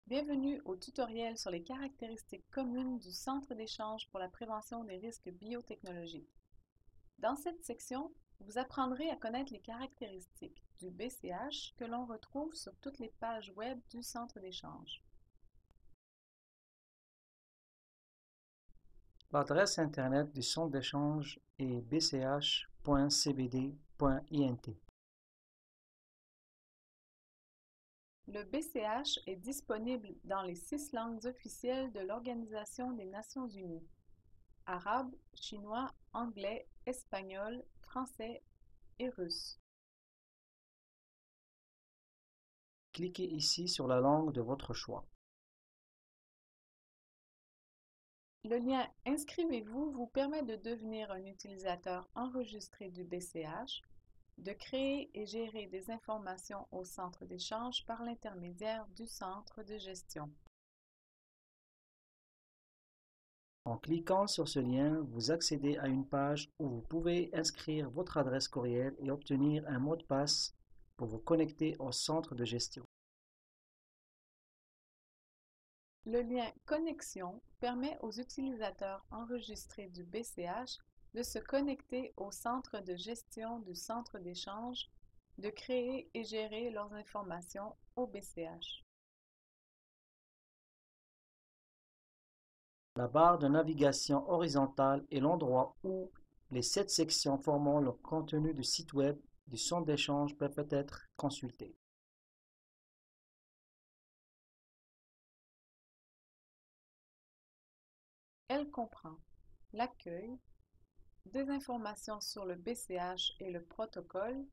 Bienvenue au tutoriel sur les caractéristiques communes du Centre d'échange pour la prévention des risques biotechnologiques. Dans cette section, vous apprendrez à connaître les caractéristiques du BCH que l'on retrouve sur toutes les pages web du Centre d'échange. L'adresse Internet du centre d'échange est bch.cbd.int. Le BCH est disponible dans les 6 langues officielles de l'Organisation des Nations Unies: arabe, chinois, anglais, espagnol, français et russe. Cliquez ici sur la langue de votre choix. Le lien Inscrivez-vous vous permet de devenir un utilisateur enregistré du BCH, de créer et gérer des informations au centre d'échange par l'intermédiaire du centre de gestion. En cliquant sur ce lien, vous accédez à une page où vous pouvez inscrire votre adresse courriel et obtenir un mot de passe pour vous connecter au centre de gestion. Le lien Connexion permet aux utilisateurs enregistrés du BCH de se connecter au centre de gestion du centre d'échange, de créer et gérer leurs informations au BCH. La barre de navigation horizontale est l'endroit où les 7 sections formant le contenu du site web du centre d'échange peuvent être consultées. Elle comprend l'accueil, des informations sur le BCH et le protocole,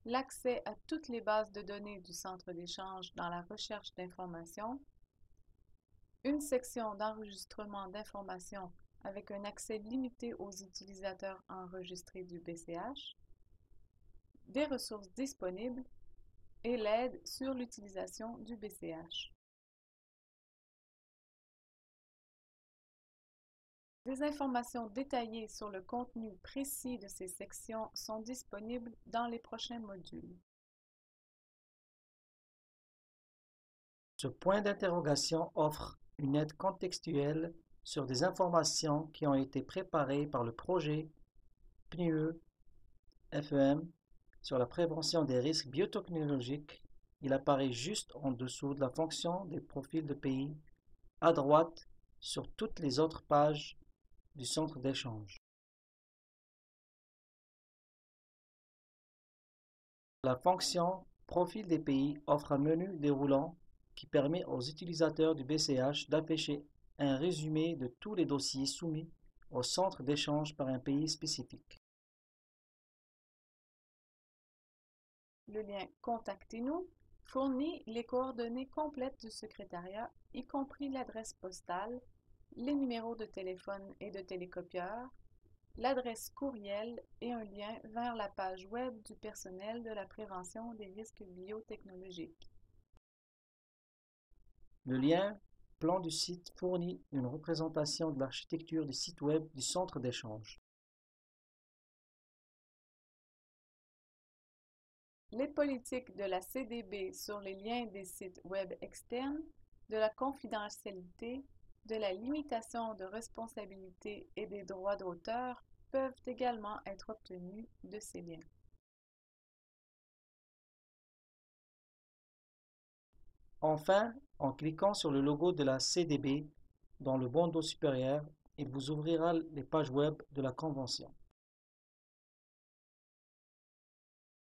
l'accès à toutes les bases de données du centre d'échange dans la recherche d'informations, une section d'enregistrement d'informations avec un accès limité aux utilisateurs enregistrés du BCH, des ressources disponibles et l'aide sur l'utilisation du BCH. Des informations détaillées sur le contenu précis de ces sections sont disponibles dans les prochains modules. Ce point d'interrogation offre une aide contextuelle sur des informations qui ont été préparées par le projet PNIE-FEM sur la prévention des risques biotechnologiques. Il apparaît juste en dessous de la fonction des profils de pays, à droite sur toutes les autres pages du centre d'échange. La fonction Profil des pays offre un menu déroulant qui permet aux utilisateurs du BCH d'afficher un résumé de tous les dossiers soumis au centre d'échange par un pays spécifique. Le lien Contactez-nous fournit les coordonnées complètes du secrétariat, y compris l'adresse postale, les numéros de téléphone et de télécopieur, l'adresse courriel et un lien vers la page web du personnel de la prévention des risques biotechnologiques. Le lien Plan du site fournit une représentation de l'architecture du site web du centre d'échange. Les politiques de la CDB sur les liens des sites web externes, de la confidentialité, de la limitation de responsabilité et des droits d'auteur peuvent également être obtenus de ces liens. Enfin, en cliquant sur le logo de la CDB dans le bandeau supérieur, il vous ouvrira les pages web de la Convention.